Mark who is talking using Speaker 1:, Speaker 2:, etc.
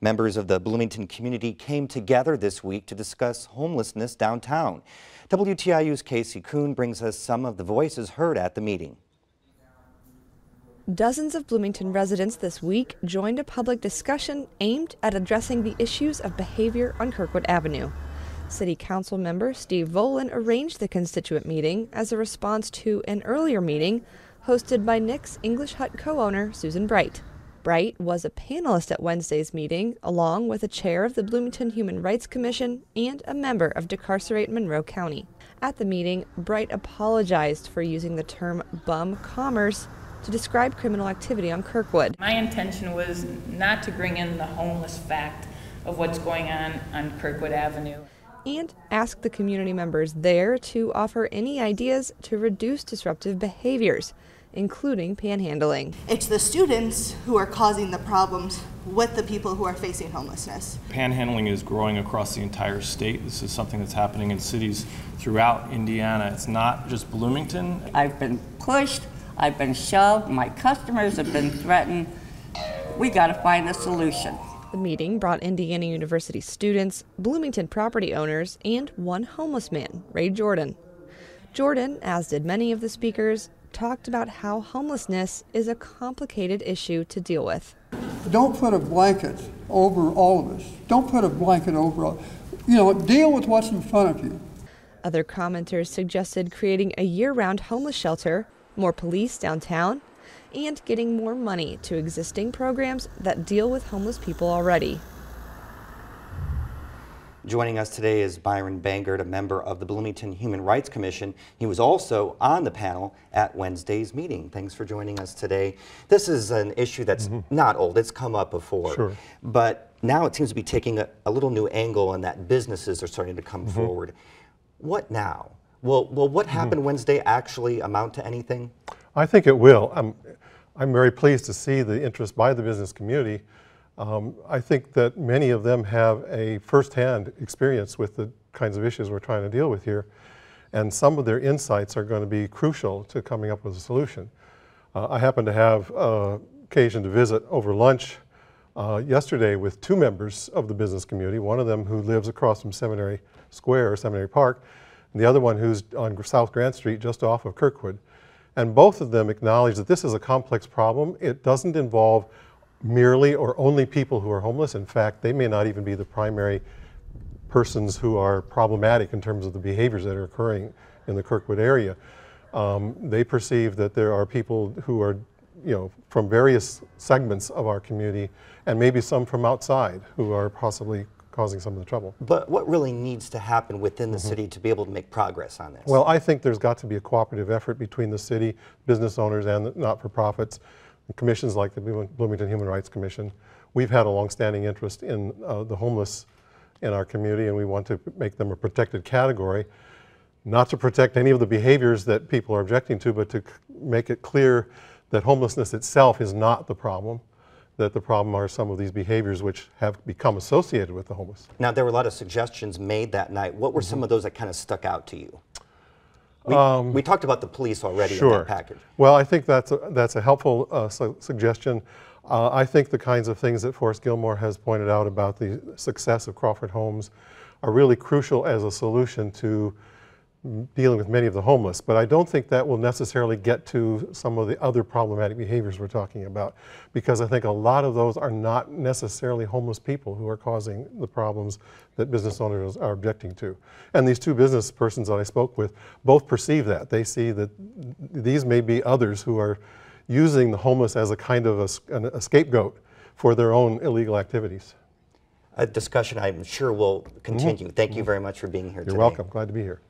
Speaker 1: Members of the Bloomington community came together this week to discuss homelessness downtown. WTIU's Casey Kuhn brings us some of the voices heard at the meeting.
Speaker 2: Dozens of Bloomington residents this week joined a public discussion aimed at addressing the issues of behavior on Kirkwood Avenue. City Council member Steve Volan arranged the constituent meeting as a response to an earlier meeting hosted by Nick's English Hut co-owner Susan Bright. Bright was a panelist at Wednesday's meeting, along with a chair of the Bloomington Human Rights Commission and a member of Decarcerate Monroe County. At the meeting, Bright apologized for using the term bum commerce to describe criminal activity on Kirkwood.
Speaker 3: My intention was not to bring in the homeless fact of what's going on Kirkwood Avenue.
Speaker 2: And ask the community members there to offer any ideas to reduce disruptive behaviors, including panhandling.
Speaker 4: It's the students who are causing the problems with the people who are facing homelessness.
Speaker 5: Panhandling is growing across the entire state. This is something that's happening in cities throughout Indiana. It's not just Bloomington.
Speaker 6: I've been pushed, I've been shoved, my customers have been threatened. We got to find a solution.
Speaker 2: The meeting brought Indiana University students, Bloomington property owners, and one homeless man, Ray Jordan. Jordan, as did many of the speakers, talked about how homelessness is a complicated issue to deal with.
Speaker 7: Don't put a blanket over all of us. Don't put a blanket over, deal with what's in front of you.
Speaker 2: Other commenters suggested creating a year-round homeless shelter, more police downtown, and getting more money to existing programs that deal with homeless people already.
Speaker 1: Joining us today is Byron Bangert, a member of the Bloomington Human Rights Commission. He was also on the panel at Wednesday's meeting. Thanks for joining us today. This is an issue that's not old. It's come up before.
Speaker 8: Sure.
Speaker 1: But now it seems to be taking a little new angle in that businesses are starting to come forward. What now? Will what happened Wednesday actually amount to anything?
Speaker 8: I think it will. I'm very pleased to see the interest by the business community. I think that many of them have a first-hand experience with the kinds of issues we're trying to deal with here, and some of their insights are going to be crucial to coming up with a solution. I happened to have occasion to visit over lunch yesterday with two members of the business community, one of them who lives across from Seminary Square or Seminary Park, and the other one who's on South Grant Street just off of Kirkwood. And both of them acknowledge that this is a complex problem. It doesn't involve merely or only people who are homeless. In fact, they may not even be the primary persons who are problematic in terms of the behaviors that are occurring in the Kirkwood area. They perceive that there are people who are, from various segments of our community, and maybe some from outside, who are possibly causing some of the trouble.
Speaker 1: But what really needs to happen within the city to be able to make progress on this?
Speaker 8: Well, I think there's got to be a cooperative effort between the city, business owners, and the not-for-profits. Commissions like the Bloomington Human Rights Commission. We've had a long-standing interest in the homeless in our community, and we want to make them a protected category, not to protect any of the behaviors that people are objecting to, but to make it clear that homelessness itself is not the problem, that the problem are some of these behaviors which have become associated with the homeless.
Speaker 1: Now, there were a lot of suggestions made that night. What were some of those that kind of stuck out to you? We talked about the police already in that package.
Speaker 8: Well, I think that's a helpful suggestion. I think the kinds of things that Forrest Gilmore has pointed out about the success of Crawford Homes are really crucial as a solution to dealing with many of the homeless, but I don't think that will necessarily get to some of the other problematic behaviors we're talking about, because I think a lot of those are not necessarily homeless people who are causing the problems that business owners are objecting to. And these two business persons that I spoke with both perceive that. They see that these may be others who are using the homeless as a kind of a scapegoat for their own illegal activities.
Speaker 1: A discussion I'm sure will continue. Thank you very much for being here today.
Speaker 8: You're welcome. Glad to be here.